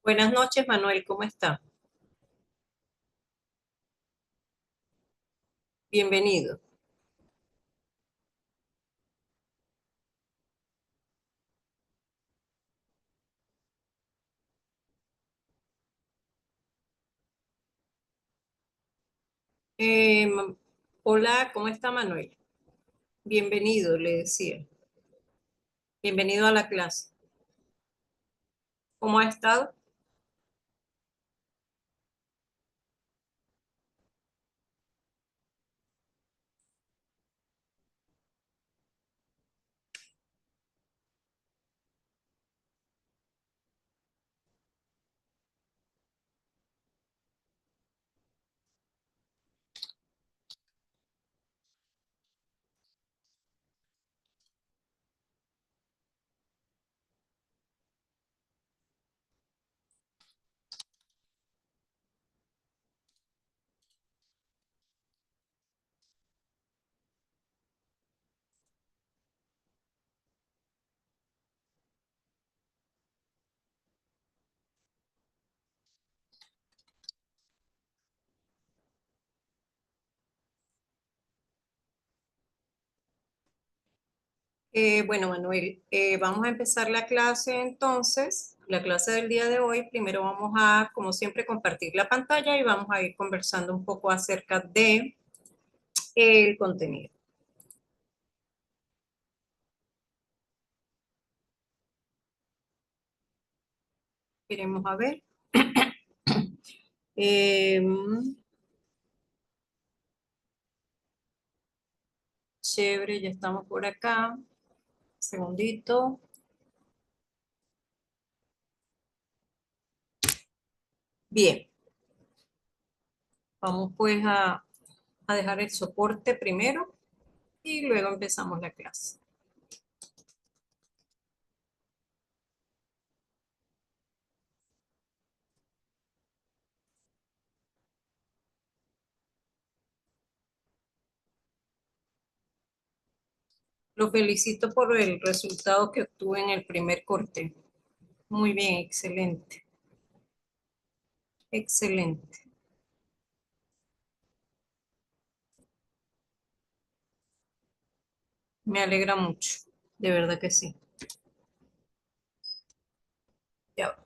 Buenas noches, Manuel, ¿cómo está? Bienvenido. Hola, ¿cómo está Manuel? Bienvenido, le decía. Bienvenido a la clase. ¿Cómo ha estado? Bueno, Manuel, vamos a empezar la clase entonces. La clase del día de hoy. Primero vamos a, como siempre, compartir la pantalla y vamos a ir conversando un poco acerca de el contenido. Queremos a ver. Em, Chévere, ya estamos por acá. Segundito. Bien, vamos pues a dejar el soporte primero y luego empezamos la clase. Lo felicito por el resultado que obtuve en el primer corte. Muy bien, excelente, excelente. Me alegra mucho, de verdad que sí. Ya.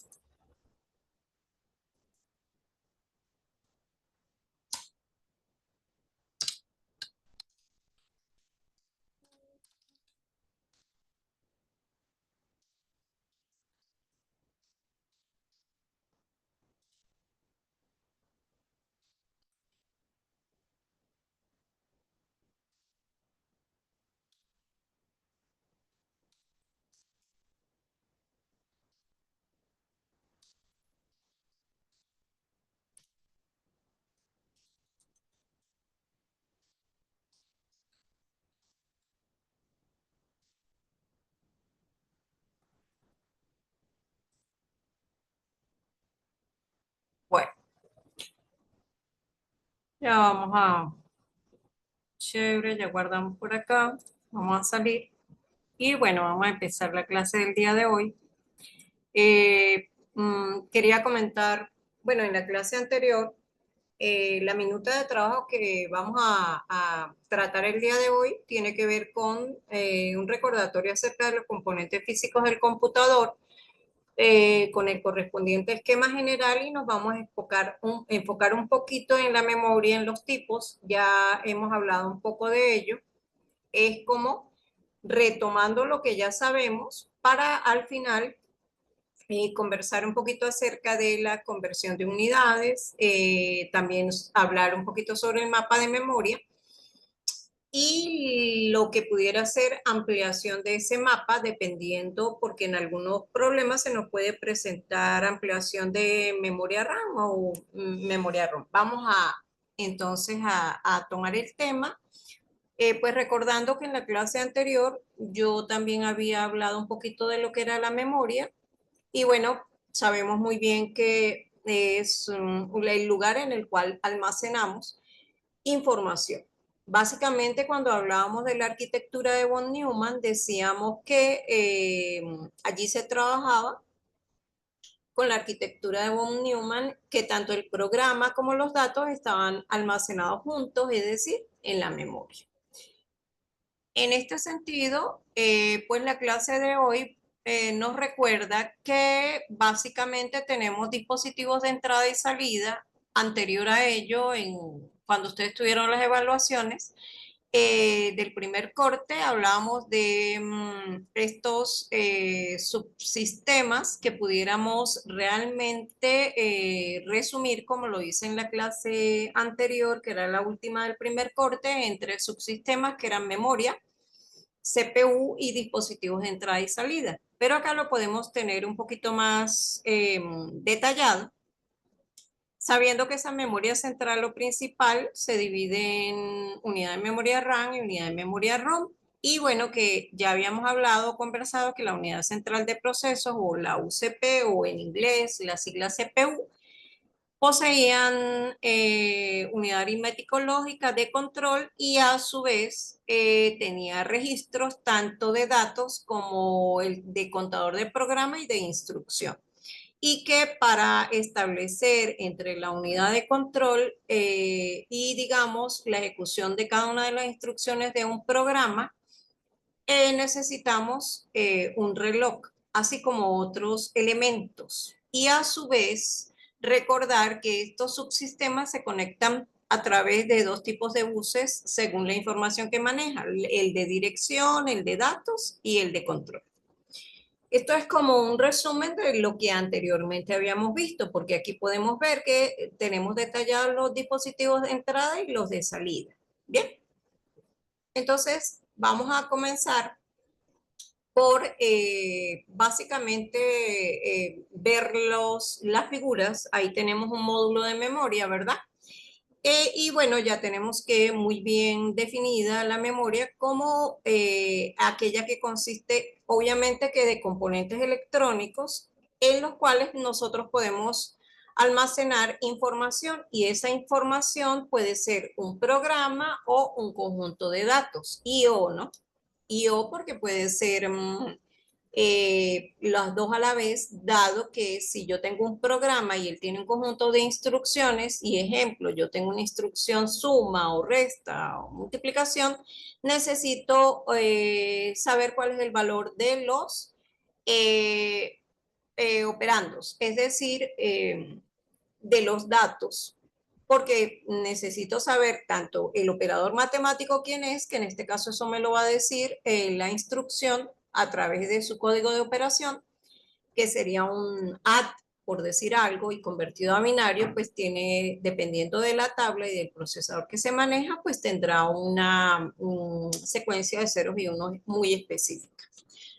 Bueno, ya vamos a, chévere, ya guardamos por acá, vamos a salir y bueno, vamos a empezar la clase del día de hoy. Quería comentar, bueno, en la clase anterior la minuta de trabajo que vamos a tratar el día de hoy tiene que ver con un recordatorio acerca de los componentes físicos del computador, con el correspondiente esquema general y nos vamos a enfocar un poquito en la memoria, en los tipos. Ya hemos hablado un poco de ello. Es como retomando lo que ya sabemos para al final conversar un poquito acerca de la conversión de unidades, también hablar un poquito sobre el mapa de memoria y lo que pudiera ser ampliación de ese mapa, dependiendo, porque en algunos problemas se nos puede presentar ampliación de memoria RAM o memoria ROM. Vamos a entonces a tomar el tema. Pues recordando que en la clase anterior yo también había hablado un poquito de lo que era la memoria y bueno, sabemos muy bien que es el lugar en el cual almacenamos información. Básicamente, cuando hablábamos de la arquitectura de von Neumann, decíamos que allí se trabajaba con la arquitectura de von Neumann, que tanto el programa como los datos estaban almacenados juntos, es decir, en la memoria. En este sentido, pues la clase de hoy nos recuerda que básicamente tenemos dispositivos de entrada y salida. Anterior a ello, cuando ustedes tuvieron las evaluaciones del primer corte, hablábamos de estos subsistemas que pudiéramos realmente resumir, como lo hice en la clase anterior, que era la última del primer corte, entre subsistemas que eran memoria, CPU y dispositivos de entrada y salida. Pero acá lo podemos tener un poquito más detallado, sabiendo que esa memoria central o principal se divide en unidad de memoria RAM y unidad de memoria ROM. Y bueno, que ya habíamos hablado o conversado que la unidad central de procesos o la UCP o en inglés la sigla CPU poseían unidad aritmético-lógica de control y a su vez tenía registros tanto de datos como el de contador de programa y de instrucción. Y que para establecer entre la unidad de control y, digamos, la ejecución de cada una de las instrucciones de un programa, necesitamos un reloj, así como otros elementos. Y a su vez, recordar que estos subsistemas se conectan a través de dos tipos de buses según la información que maneja, el de dirección, el de datos y el de control. Esto es como un resumen de lo que anteriormente habíamos visto, porque aquí podemos ver que tenemos detallados los dispositivos de entrada y los de salida. Bien, entonces vamos a comenzar por básicamente ver las figuras. Ahí tenemos un módulo de memoria, ¿verdad? Y bueno, ya tenemos que muy bien definida la memoria como aquella que consiste, obviamente, que de componentes electrónicos en los cuales nosotros podemos almacenar información y esa información puede ser un programa o un conjunto de datos, I/O, ¿no? I/O porque puede ser las dos a la vez, dado que si yo tengo un programa y él tiene un conjunto de instrucciones, y ejemplo, yo tengo una instrucción suma o resta o multiplicación, necesito saber cuál es el valor de los eh, operandos, es decir, de los datos, porque necesito saber tanto el operador matemático quién es, que en este caso eso me lo va a decir la instrucción a través de su código de operación, que sería un add, por decir algo, y convertido a binario, pues tiene, dependiendo de la tabla y del procesador que se maneja, pues tendrá una secuencia de ceros y unos muy específica.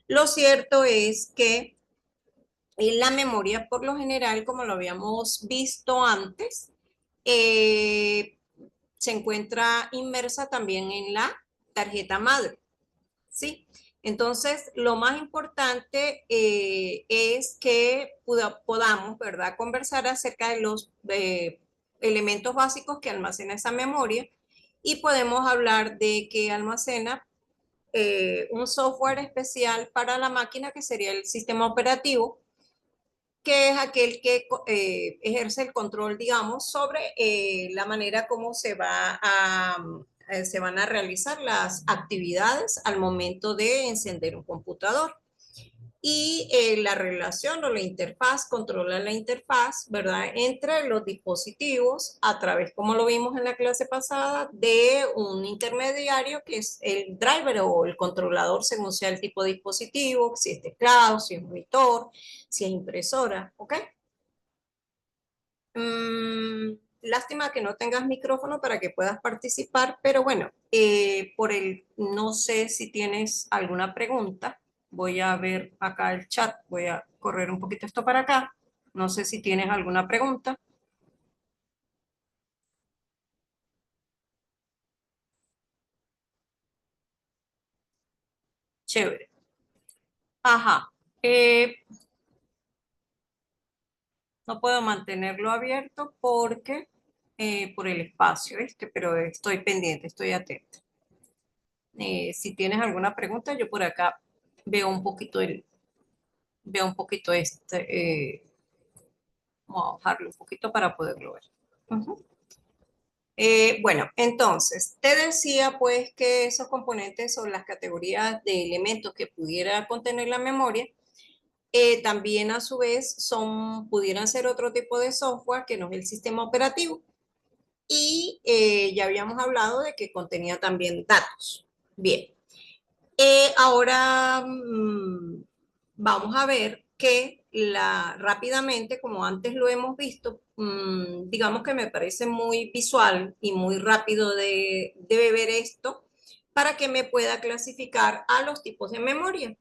Lo cierto es que la memoria, por lo general, como lo habíamos visto antes, eh, se encuentra inmersa también en la tarjeta madre, ¿sí? Entonces, lo más importante es que podamos, ¿verdad?, conversar acerca de los elementos básicos que almacena esa memoria y podemos hablar de que almacena un software especial para la máquina que sería el sistema operativo, que es aquel que ejerce el control, digamos, sobre la manera como se van a realizar las actividades al momento de encender un computador. Y la relación o la interfaz controla la interfaz, ¿verdad? Entre los dispositivos a través, como lo vimos en la clase pasada, de un intermediario que es el driver o el controlador según sea el tipo de dispositivo, si es teclado, si es monitor, si es impresora, ¿ok? Lástima que no tengas micrófono para que puedas participar, pero bueno, no sé si tienes alguna pregunta. Voy a ver acá el chat, voy a correr un poquito esto para acá. No sé si tienes alguna pregunta. Chévere. Ajá. No puedo mantenerlo abierto porque por el espacio, ¿viste? Pero estoy pendiente, estoy atenta. Si tienes alguna pregunta, yo por acá veo un poquito veo un poquito Vamos a bajarlo un poquito para poderlo ver. Ujú. Bueno, entonces, te decía pues que esos componentes o las categorías de elementos que pudiera contener la memoria, también a su vez pudieran ser otro tipo de software que no es el sistema operativo. Y ya habíamos hablado de que contenía también datos. Bien, ahora vamos a ver que rápidamente, como antes lo hemos visto, digamos que me parece muy visual y muy rápido de ver esto para que me pueda clasificar a los tipos de memoria.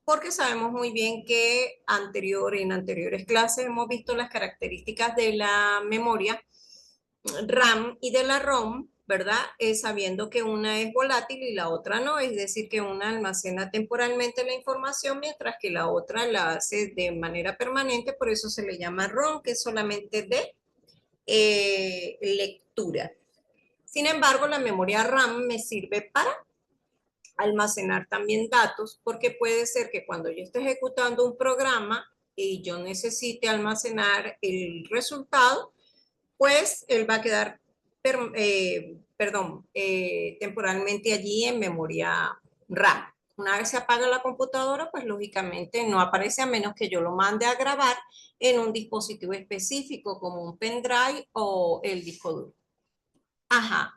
Porque sabemos muy bien que en anteriores clases hemos visto las características de la memoria RAM y de la ROM, ¿verdad? Sabiendo que una es volátil y la otra no, es decir, que una almacena temporalmente la información mientras que la otra la hace de manera permanente, por eso se le llama ROM, que es solamente de lectura. Sin embargo, la memoria RAM me sirve para almacenar también datos, porque puede ser que cuando yo esté ejecutando un programa y yo necesite almacenar el resultado, pues él va a quedar, temporalmente allí en memoria RAM. Una vez se apaga la computadora, pues lógicamente no aparece a menos que yo lo mande a grabar en un dispositivo específico como un pendrive o el disco duro. Ajá.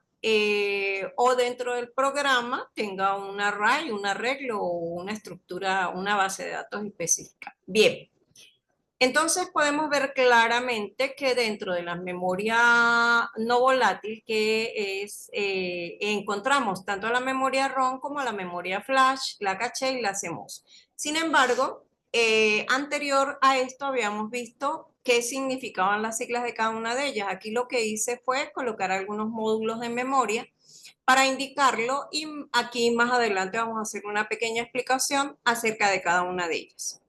O dentro del programa tenga un array, un arreglo o una estructura, una base de datos específica. Bien, entonces podemos ver claramente que dentro de la memoria no volátil encontramos tanto la memoria ROM como la memoria flash, la caché y la CMOS. Sin embargo, anterior a esto habíamos visto qué significaban las siglas de cada una de ellas. Aquí lo que hice fue colocar algunos módulos de memoria para indicarlo y aquí más adelante vamos a hacer una pequeña explicación acerca de cada una de ellas.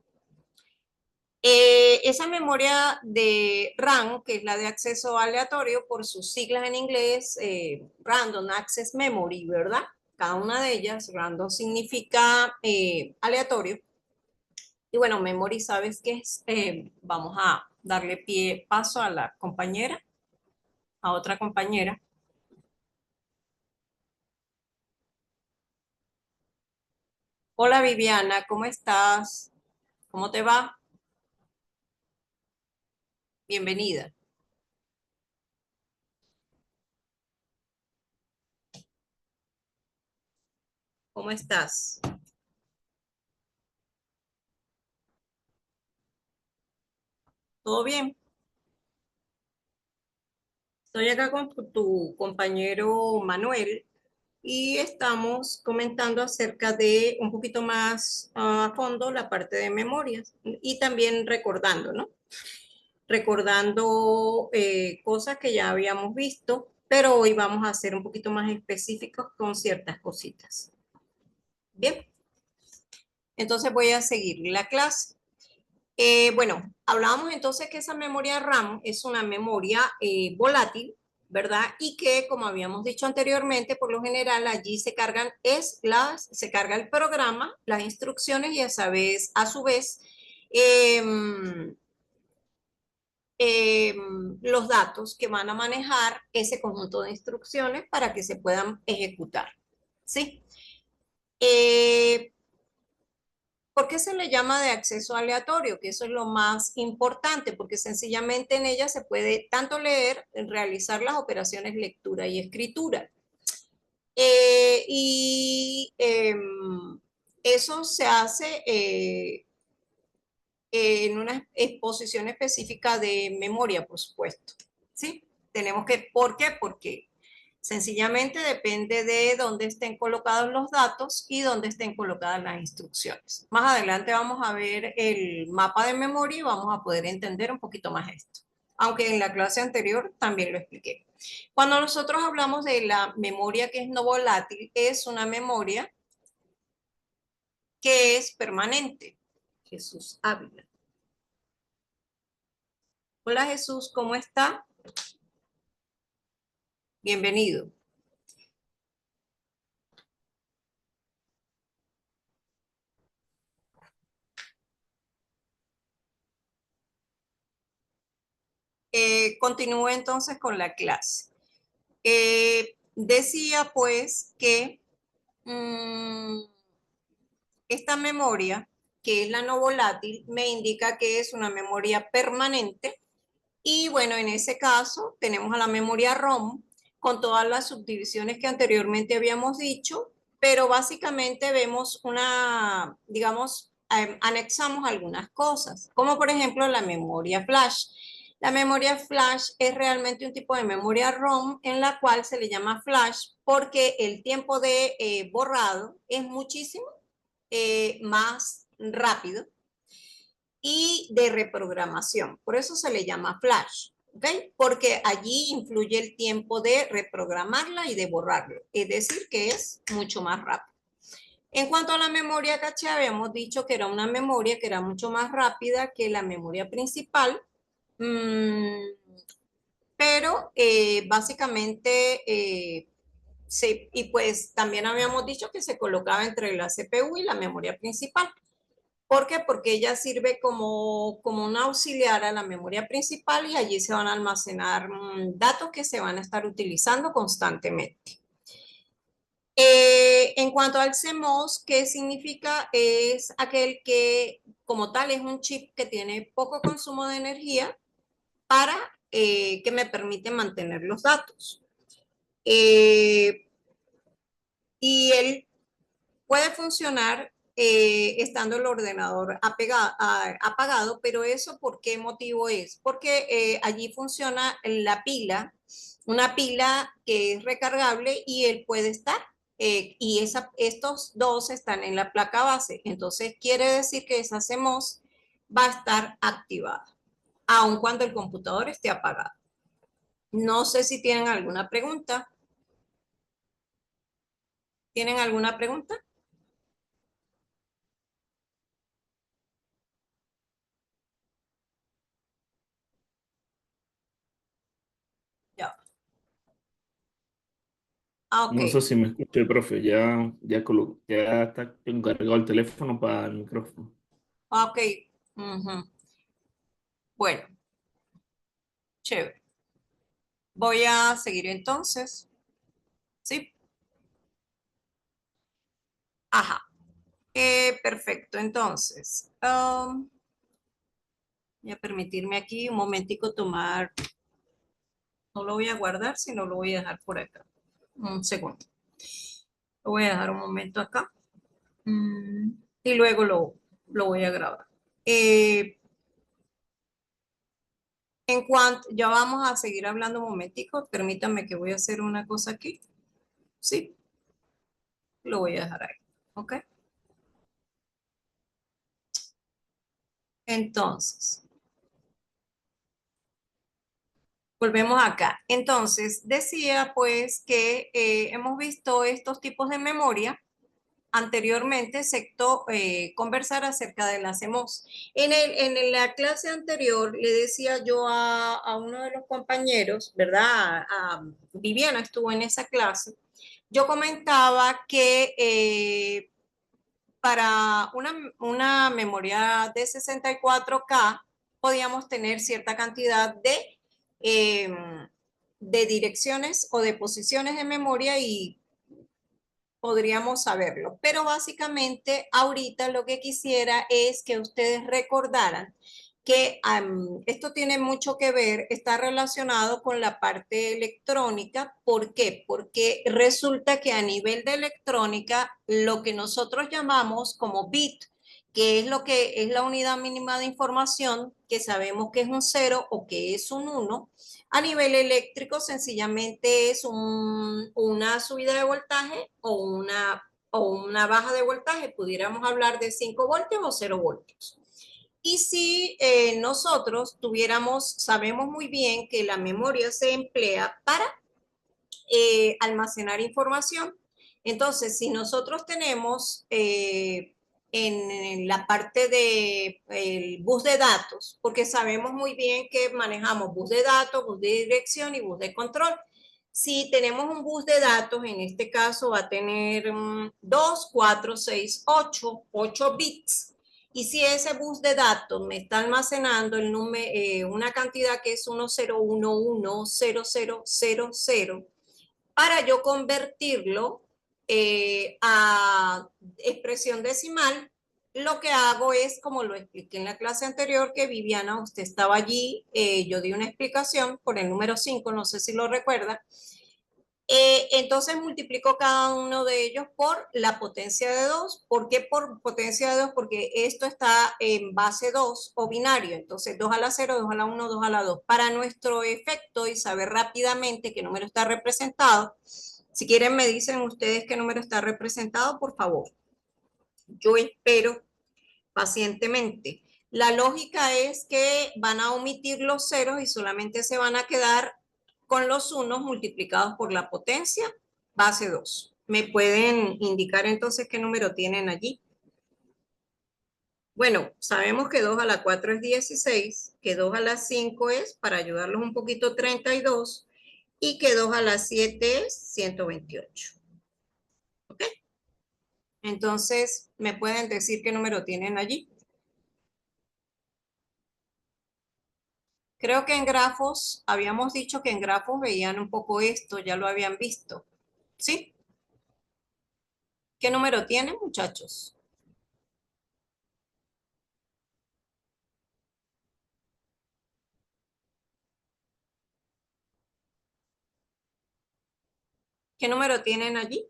Esa memoria de RAM, que es la de acceso aleatorio, por sus siglas en inglés, Random Access Memory, ¿verdad? Cada una de ellas, random significa aleatorio. Y bueno, memory, ¿sabes qué es? Vamos a darle paso a la compañera, a otra compañera. Hola Viviana, ¿cómo estás? ¿Cómo te va? Bienvenida. ¿Cómo estás? ¿Todo bien? Estoy acá con tu compañero Manuel y estamos comentando acerca de un poquito más a fondo la parte de memorias y también recordando, ¿no? Recordando cosas que ya habíamos visto, pero hoy vamos a ser un poquito más específicos con ciertas cositas. Bien, entonces voy a seguir la clase. Bueno, hablábamos entonces que esa memoria RAM es una memoria volátil, ¿verdad? Y que, como habíamos dicho anteriormente, por lo general allí se carga el programa, las instrucciones y a su vez eh, los datos que van a manejar ese conjunto de instrucciones para que se puedan ejecutar, ¿sí? Eh, ¿Por qué se le llama de acceso aleatorio? Que eso es lo más importante, porque sencillamente en ella se puede tanto leer, realizar las operaciones lectura y escritura. Y eso se hace en una exposición específica de memoria, por supuesto. ¿Sí? ¿Por qué? Porque sencillamente depende de dónde estén colocados los datos y dónde estén colocadas las instrucciones. Más adelante vamos a ver el mapa de memoria y vamos a poder entender un poquito más esto. Aunque en la clase anterior también lo expliqué. Cuando nosotros hablamos de la memoria que es no volátil, es una memoria que es permanente. Jesús Ávila. Hola Jesús, ¿cómo está? Bienvenido. Continúo entonces con la clase. Decía pues que esta memoria, que es la no volátil, me indica que es una memoria permanente. Y bueno, en ese caso tenemos a la memoria ROM con todas las subdivisiones que anteriormente habíamos dicho, pero básicamente vemos una, digamos, anexamos algunas cosas, como por ejemplo la memoria flash. La memoria flash es realmente un tipo de memoria ROM en la cual se le llama flash porque el tiempo de borrado es muchísimo más rápido y de reprogramación. Por eso se le llama flash, ¿ok? Porque allí influye el tiempo de reprogramarla y de borrarlo. Es decir, que es mucho más rápido. En cuanto a la memoria caché, habíamos dicho que era una memoria que era mucho más rápida que la memoria principal, pero básicamente, y pues también habíamos dicho que se colocaba entre la CPU y la memoria principal. ¿Por qué? Porque ella sirve como un auxiliar a la memoria principal y allí se van a almacenar datos que se van a estar utilizando constantemente. En cuanto al CMOS, ¿qué significa? Es aquel que como tal es un chip que tiene poco consumo de energía para que me permite mantener los datos. Y él puede funcionar estando el ordenador apagado, pero eso ¿por qué motivo es? Porque allí funciona la pila, una pila que es recargable y él puede estar, y estos dos están en la placa base, entonces quiere decir que esa CMOS va a estar activada, aun cuando el computador esté apagado. No sé si tienen alguna pregunta. ¿Tienen alguna pregunta? Ya. Ah, ok. No sé si me escuché, profe. Ya está encargado el teléfono para el micrófono. Ah, ok. Ujú. Bueno, chévere. Voy a seguir entonces. Sí. Ajá. Perfecto. Entonces, voy a permitirme aquí un momentico tomar. No lo voy a guardar, sino lo voy a dejar por acá. Un segundo. Lo voy a dejar un momento acá. Mm, y luego lo voy a grabar. Eh, en cuanto, ya vamos a seguir hablando un momentico. Permítanme que voy a hacer una cosa aquí. Sí, lo voy a dejar ahí. ¿Ok? Entonces, volvemos acá. Entonces, decía pues que hemos visto estos tipos de memoria anteriormente, excepto conversar acerca de las CMOS. En la clase anterior le decía yo a uno de los compañeros, ¿verdad? Viviana estuvo en esa clase. Yo comentaba que para una memoria de 64K podíamos tener cierta cantidad eh, de direcciones o de posiciones de memoria y podríamos saberlo. Pero básicamente ahorita lo que quisiera es que ustedes recordaran que esto tiene mucho que ver, está relacionado con la parte electrónica. ¿Por qué? Porque resulta que a nivel de electrónica, lo que nosotros llamamos como bit, que es lo que es la unidad mínima de información, que sabemos que es un cero o que es un uno, a nivel eléctrico sencillamente es una subida de voltaje o una baja de voltaje, pudiéramos hablar de 5 voltios o 0 voltios. Y si nosotros tuviéramos, sabemos muy bien que la memoria se emplea para almacenar información. Entonces, si nosotros tenemos en la parte de el bus de datos, porque sabemos muy bien que manejamos bus de datos, bus de dirección y bus de control. Si tenemos un bus de datos, en este caso va a tener 2, 4, 6, 8 bits. Y si ese bus de datos me está almacenando una cantidad que es 10110000, para yo convertirlo a expresión decimal, lo que hago es, como lo expliqué en la clase anterior, que Viviana, usted estaba allí, yo di una explicación por el número 5, no sé si lo recuerda. Entonces multiplico cada uno de ellos por la potencia de 2. ¿Por qué por potencia de 2? Porque esto está en base 2 o binario. Entonces 2 a la 0, 2 a la 1, 2 a la 2. Para nuestro efecto y saber rápidamente qué número está representado, si quieren me dicen ustedes qué número está representado, por favor. Yo espero pacientemente. La lógica es que van a omitir los ceros y solamente se van a quedar con los unos multiplicados por la potencia base 2. ¿Me pueden indicar entonces qué número tienen allí? Bueno, sabemos que 2 a la 4 es 16, que 2 a la 5 es, para ayudarlos un poquito, 32, y que 2 a la 7 es 128. ¿Ok? Entonces, ¿me pueden decir qué número tienen allí? Creo que en grafos, habíamos dicho que en grafos veían un poco esto, ya lo habían visto. ¿Sí? ¿Qué número tienen, muchachos? ¿Qué número tienen allí?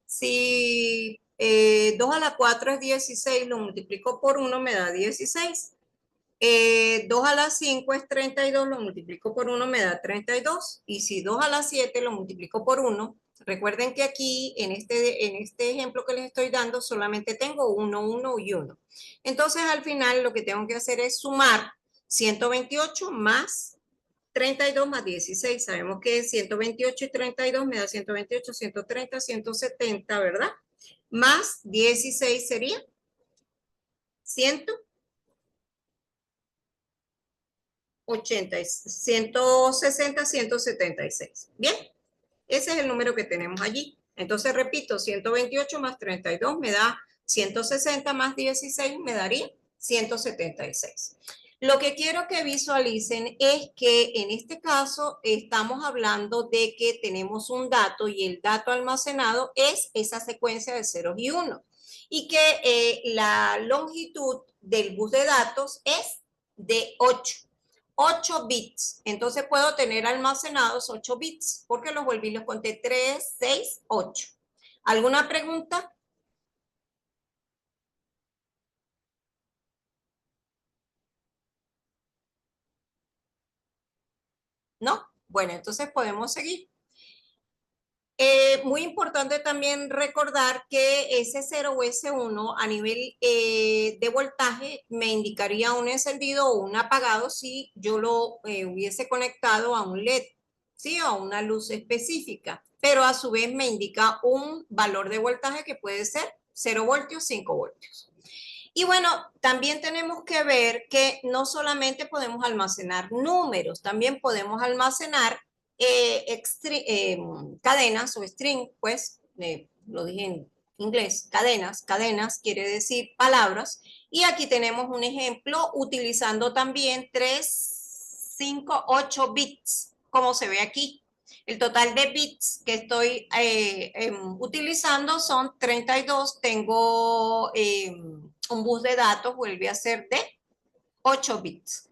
Si 2 a la 4 es 16, lo multiplico por 1, me da 16. 2 a la 5 es 32, lo multiplico por 1, me da 32. Y si 2 a la 7 lo multiplico por 1, recuerden que aquí en este ejemplo que les estoy dando solamente tengo 1, 1 y 1. Entonces al final lo que tengo que hacer es sumar 128 más 32 más 16. Sabemos que 128 y 32 me da 128, 130, 170, ¿verdad? Más 16 sería 100. 80, 160, 176. Bien, ese es el número que tenemos allí. Entonces, repito, 128 más 32 me da 160 más 16 me daría 176. Lo que quiero que visualicen es que en este caso estamos hablando de que tenemos un dato y el dato almacenado es esa secuencia de ceros y unos. Y que la longitud del bus de datos es de 8 bits. Entonces puedo tener almacenados 8 bits porque los volví y los conté 3, 6, 8. ¿Alguna pregunta? ¿No? Bueno, entonces podemos seguir. Muy importante también recordar que S0 o S1 a nivel de voltaje me indicaría un encendido o un apagado si yo lo hubiese conectado a un LED, ¿sí? O a una luz específica, pero a su vez me indica un valor de voltaje que puede ser 0 voltios, 5 voltios. Y bueno, también tenemos que ver que no solamente podemos almacenar números, también podemos almacenar cadenas o string, pues, lo dije en inglés, cadenas quiere decir palabras. Y aquí tenemos un ejemplo utilizando también 3, 5, 8 bits, como se ve aquí. El total de bits que estoy utilizando son 32. Tengo un bus de datos, vuelve a ser de 8 bits.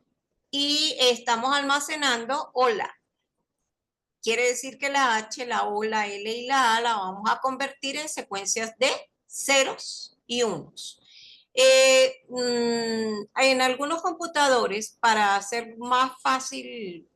Y estamos almacenando hola. Quiere decir que la H, la O, la L y la A la vamos a convertir en secuencias de ceros y unos. En algunos computadores, para hacer más fácil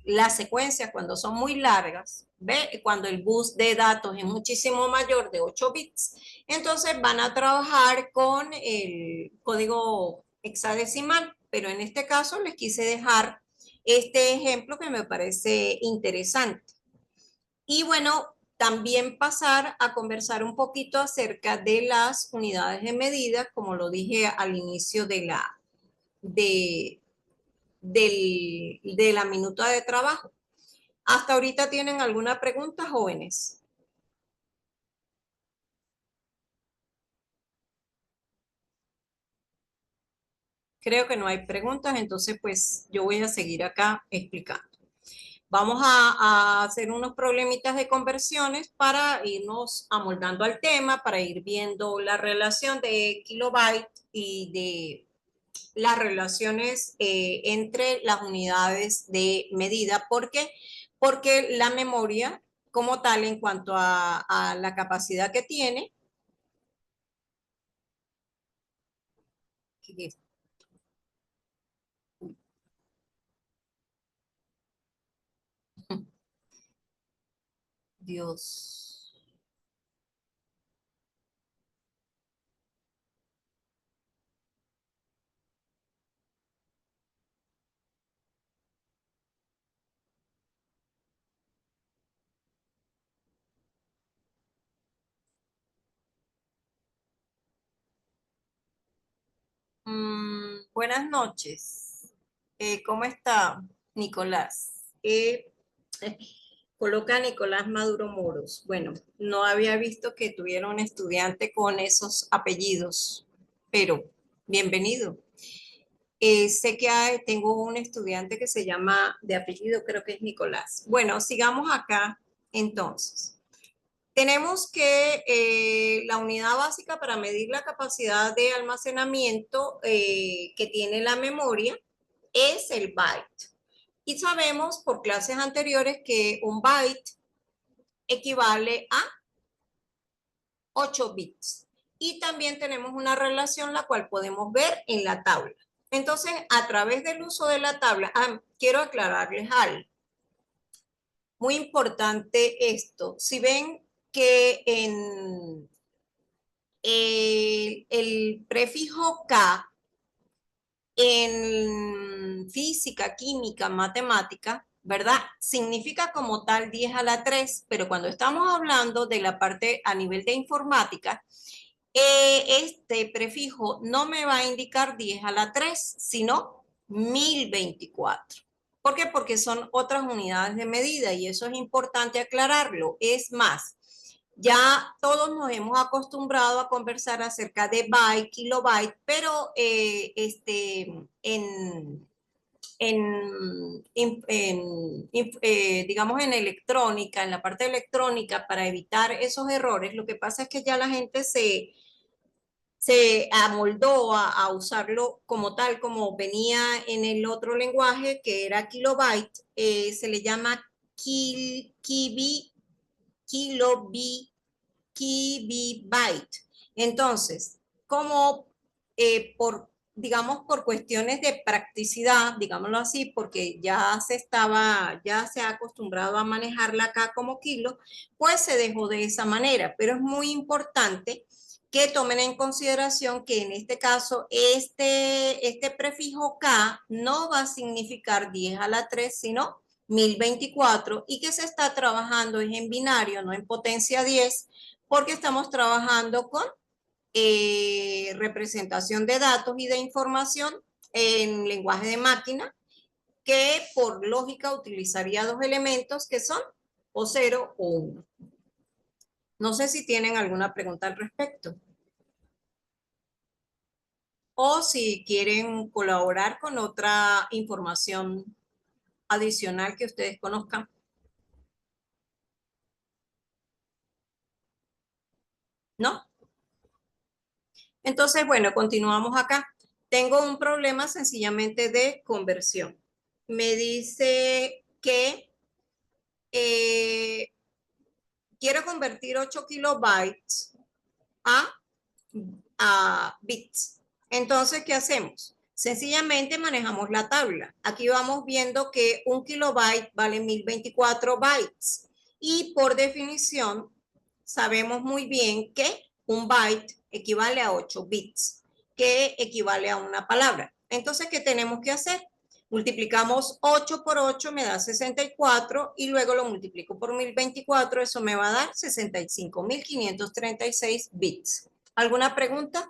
las secuencias cuando son muy largas, ¿ve? Cuando el bus de datos es muchísimo mayor de 8 bits, entonces van a trabajar con el código hexadecimal, pero en este caso les quise dejar este ejemplo que me parece interesante. Y bueno, también pasar a conversar un poquito acerca de las unidades de medida, como lo dije al inicio de, de la minuta de trabajo. ¿Hasta ahorita tienen alguna pregunta, jóvenes? Creo que no hay preguntas, entonces pues yo voy a seguir acá explicando. Vamos a hacer unos problemitas de conversiones para irnos amoldando al tema, para ir viendo la relación de kilobyte y de las relaciones entre las unidades de medida. ¿Por qué? Porque la memoria como tal, en cuanto a la capacidad que tiene, Dios. Buenas noches. ¿Cómo está, Nicolás? Coloca a Nicolás Maduro Moros. Bueno, no había visto que tuviera un estudiante con esos apellidos, pero bienvenido. Sé que tengo un estudiante que se llama de apellido, creo que es Nicolás. Bueno, sigamos acá entonces. Tenemos que la unidad básica para medir la capacidad de almacenamiento que tiene la memoria es el byte. Y sabemos por clases anteriores que un byte equivale a 8 bits. Y también tenemos una relación la cual podemos ver en la tabla. Entonces, a través del uso de la tabla, quiero aclararles algo. Muy importante esto. Si ven que en el prefijo K en física, química, matemática, ¿verdad? Significa como tal 10 a la 3, pero cuando estamos hablando de la parte a nivel de informática, este prefijo no me va a indicar 10 a la 3, sino 1024. ¿Por qué? Porque son otras unidades de medida y eso es importante aclararlo. Es más, ya todos nos hemos acostumbrado a conversar acerca de byte, kilobyte, pero digamos, en electrónica, en la parte electrónica, para evitar esos errores, lo que pasa es que ya la gente se amoldó a usarlo como tal, como venía en el otro lenguaje, que era kilobyte, se le llama kilobyte. Entonces, como digamos, por cuestiones de practicidad, digámoslo así, porque ya se ha acostumbrado a manejarla acá como kilo, pues se dejó de esa manera. Pero es muy importante que tomen en consideración que en este caso este prefijo K no va a significar 10 a la 3, sino 1024 y que se está trabajando en binario, no en potencia 10, porque estamos trabajando con representación de datos y de información en lenguaje de máquina, que por lógica utilizaría dos elementos que son o 0 o 1. No sé si tienen alguna pregunta al respecto. O si quieren colaborar con otra información adicional que ustedes conozcan. ¿No? Entonces, bueno, continuamos acá. Tengo un problema sencillamente de conversión. Me dice que eh, quiero convertir 8 kilobytes a, a bits. Entonces, ¿qué hacemos? Sencillamente manejamos la tabla. Aquí vamos viendo que un kilobyte vale 1024 bytes. Y por definición, sabemos muy bien que un byte equivale a 8 bits, que equivale a una palabra. Entonces, ¿qué tenemos que hacer? Multiplicamos 8 por 8, me da 64 y luego lo multiplico por 1024, eso me va a dar 65.536 bits. ¿Alguna pregunta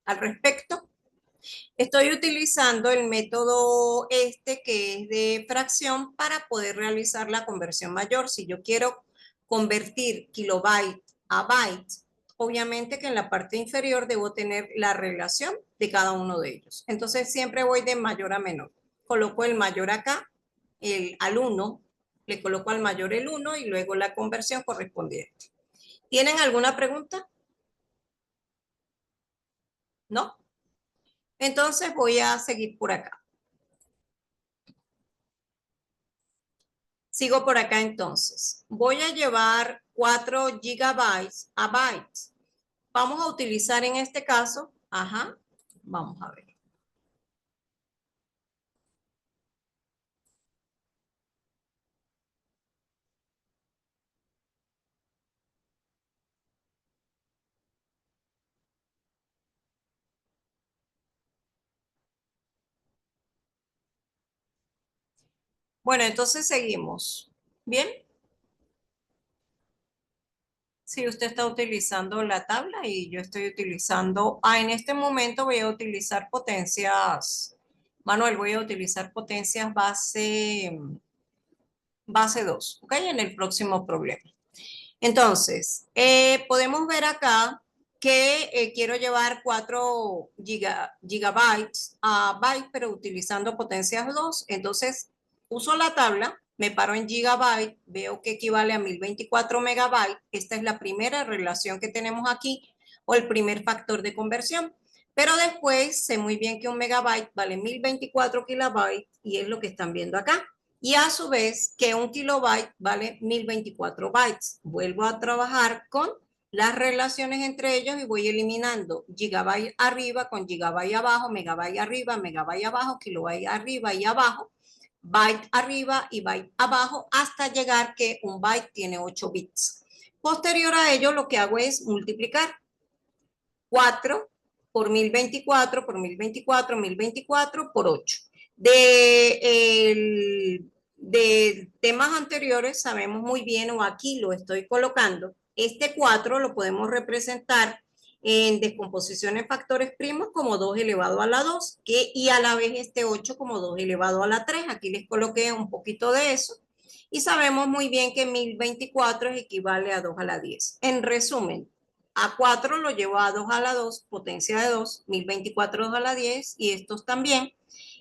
al respecto? Estoy utilizando el método que es de fracción para poder realizar la conversión mayor. Si yo quiero convertir kilobyte a byte, obviamente que en la parte inferior debo tener la relación de cada uno de ellos. Entonces siempre voy de mayor a menor. Coloco el mayor acá, al 1, le coloco al mayor el 1 y luego la conversión correspondiente. ¿Tienen alguna pregunta? ¿No? Entonces voy a seguir por acá. Sigo por acá entonces. Voy a llevar 4 gigabytes a bytes. Vamos a utilizar en este caso, vamos a ver. Bueno, entonces seguimos. ¿Bien? Si usted está utilizando la tabla y yo estoy utilizando, en este momento voy a utilizar potencias, Manuel, voy a utilizar potencias base 2, ¿ok? En el próximo problema. Entonces, podemos ver acá que quiero llevar 4 gigabytes a byte, pero utilizando potencias 2. Entonces, uso la tabla, me paro en gigabyte, veo que equivale a 1024 megabytes. Esta es la primera relación que tenemos aquí, o el primer factor de conversión. Pero después sé muy bien que un megabyte vale 1024 kilobytes y es lo que están viendo acá. Y a su vez que un kilobyte vale 1024 bytes. Vuelvo a trabajar con las relaciones entre ellos y voy eliminando gigabyte arriba con gigabyte abajo, megabyte arriba, megabyte abajo, kilobyte arriba y abajo, byte arriba y byte abajo, hasta llegar que un byte tiene 8 bits. Posterior a ello, lo que hago es multiplicar 4 por 1024, por 1024, 1024 por 8. De temas anteriores sabemos muy bien, o aquí lo estoy colocando, este 4 lo podemos representar en descomposición en factores primos como 2 elevado a la 2, y a la vez este 8 como 2 elevado a la 3. Aquí les coloqué un poquito de eso. Y sabemos muy bien que 1024 equivale a 2 a la 10. En resumen, a 4 lo llevo a 2 a la 2, potencia de 2, 1024 2 a la 10, y estos también.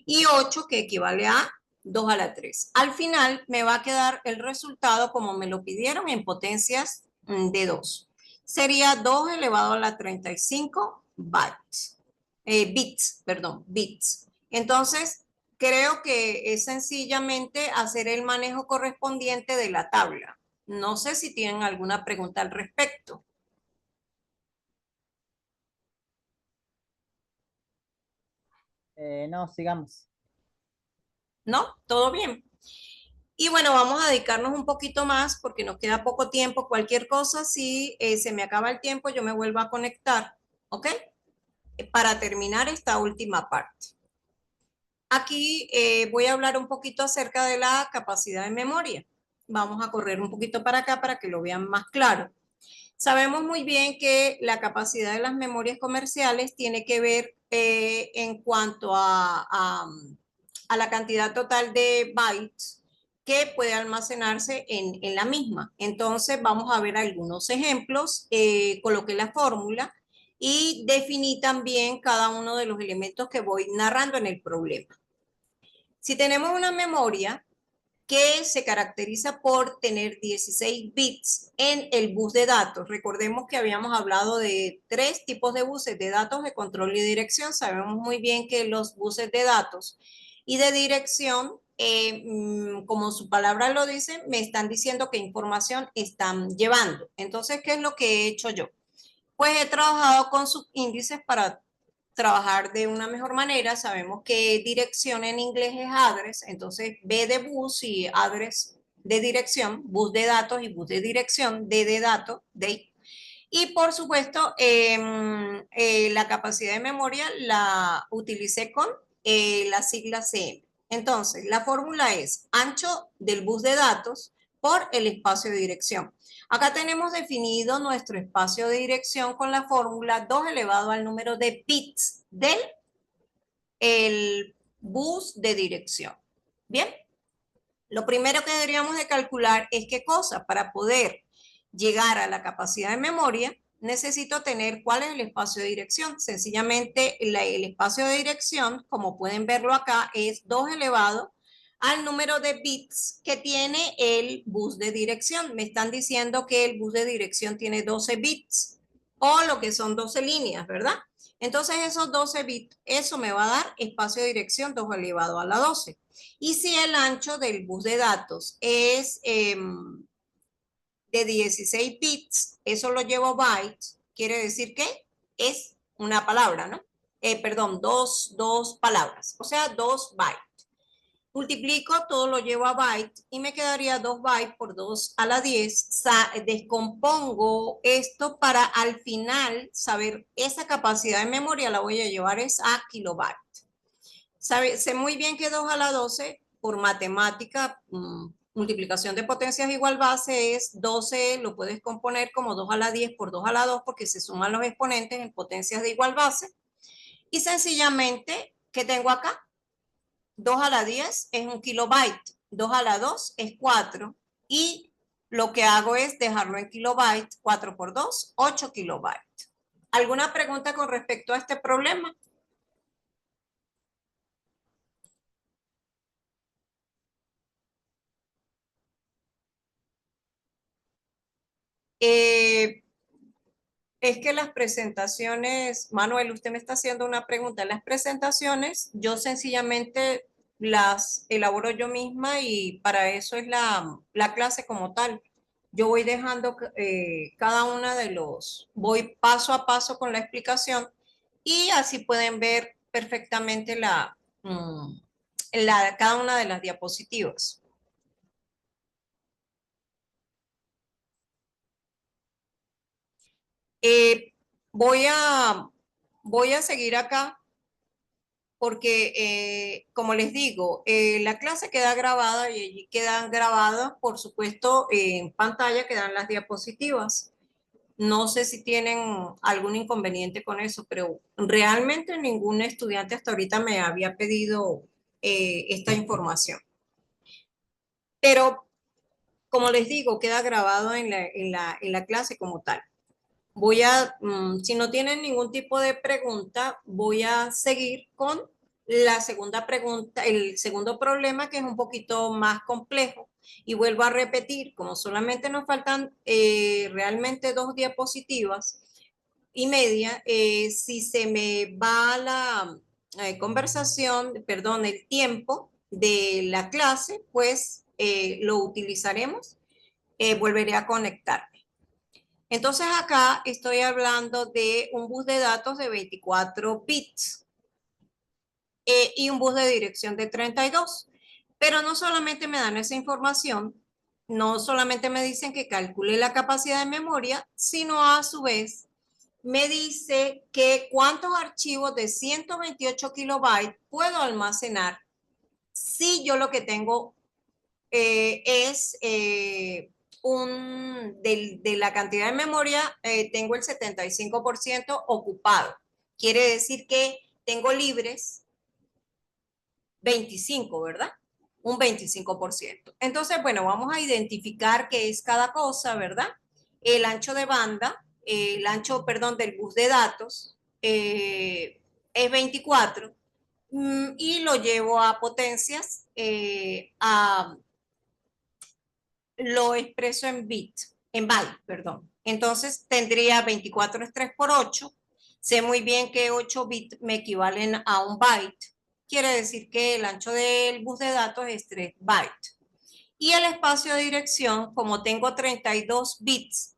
Y 8 que equivale a 2 a la 3. Al final me va a quedar el resultado como me lo pidieron en potencias de 2. Sería 2 elevado a la 35 bytes. Bits. Entonces, creo que es sencillamente hacer el manejo correspondiente de la tabla. No sé si tienen alguna pregunta al respecto. No, sigamos. ¿No? ¿Todo bien? Y bueno, vamos a dedicarnos un poquito más porque nos queda poco tiempo. Cualquier cosa, si se me acaba el tiempo, yo me vuelvo a conectar, ¿ok? Para terminar esta última parte. Aquí voy a hablar un poquito acerca de la capacidad de memoria. Vamos a correr un poquito para acá para que lo vean más claro. Sabemos muy bien que la capacidad de las memorias comerciales tiene que ver en cuanto a la cantidad total de bytes que puede almacenarse en la misma. Entonces vamos a ver algunos ejemplos. Coloqué la fórmula y definí también cada uno de los elementos que voy narrando en el problema. Si tenemos una memoria que se caracteriza por tener 16 bits en el bus de datos. Recordemos que habíamos hablado de 3 tipos de buses de datos de control y dirección. Sabemos muy bien que los buses de datos y de dirección, como su palabra lo dice, me están diciendo qué información están llevando. Entonces, ¿qué es lo que he hecho yo? Pues he trabajado con subíndices para trabajar de una mejor manera. Sabemos que dirección en inglés es address, entonces B de bus y address de dirección, bus de datos y bus de dirección, D de datos, date. Y por supuesto, la capacidad de memoria la utilicé con la sigla CM. Entonces, la fórmula es ancho del bus de datos por el espacio de dirección. Acá tenemos definido nuestro espacio de dirección con la fórmula 2 elevado al número de bits del el bus de dirección. Bien, lo primero que deberíamos de calcular es qué cosa. Para poder llegar a la capacidad de memoria, necesito tener cuál es el espacio de dirección. Sencillamente, el espacio de dirección, como pueden verlo acá, es 2 elevado al número de bits que tiene el bus de dirección. Me están diciendo que el bus de dirección tiene 12 bits o lo que son 12 líneas, ¿verdad? Entonces esos 12 bits, eso me va a dar espacio de dirección 2 elevado a la 12. Y si el ancho del bus de datos es de 16 bits, eso lo llevo a bytes, quiere decir que es una palabra, ¿no? Perdón, dos palabras, o sea, 2 bytes. Multiplico, todo lo llevo a bytes y me quedaría 2 bytes por 2 a la 10. Descompongo esto para al final saber esa capacidad de memoria la voy a llevar es a kilobytes. Sé muy bien que 2 a la 12 por matemática, multiplicación de potencias igual base es 12, lo puedes componer como 2 a la 10 por 2 a la 2 porque se suman los exponentes en potencias de igual base. Y sencillamente, ¿qué tengo acá? 2 a la 10 es 1 kilobyte, 2 a la 2 es 4 y lo que hago es dejarlo en kilobytes, 4 por 2, 8 kilobytes. ¿Alguna pregunta con respecto a este problema? Eh, Es que las presentaciones, Manuel, usted me está haciendo una pregunta. Las presentaciones, yo sencillamente las elaboro yo misma y para eso es la clase como tal. Yo voy dejando cada una de voy paso a paso con la explicación y así pueden ver perfectamente cada una de las diapositivas. Eh, voy a, voy a seguir acá porque, como les digo, la clase queda grabada y allí quedan grabadas, por supuesto, en pantalla quedan las diapositivas. No sé si tienen algún inconveniente con eso, pero realmente ningún estudiante hasta ahorita me había pedido esta información. Pero, como les digo, queda grabado en la clase como tal. Si no tienen ningún tipo de pregunta, voy a seguir con la segunda pregunta, el segundo problema que es un poquito más complejo. Y vuelvo a repetir, como solamente nos faltan realmente 2 diapositivas y media, si se me va la conversación, perdón, el tiempo de la clase, pues lo utilizaremos. Volveré a conectar. Entonces acá estoy hablando de un bus de datos de 24 bits y un bus de dirección de 32. Pero no solamente me dan esa información, no solamente me dicen que calcule la capacidad de memoria, sino a su vez me dice que cuántos archivos de 128 kilobytes puedo almacenar si yo lo que tengo es de la cantidad de memoria, tengo el 75% ocupado. Quiere decir que tengo libres 25, ¿verdad? Un 25%. Entonces, bueno, vamos a identificar qué es cada cosa, ¿verdad? El ancho de banda, el ancho, perdón, del bus de datos es 24 y lo llevo a potencias, lo expreso en bit, en byte, perdón. Entonces tendría 24 es 3 por 8. Sé muy bien que 8 bits me equivalen a un byte. Quiere decir que el ancho del bus de datos es 3 bytes. Y el espacio de dirección, como tengo 32 bits,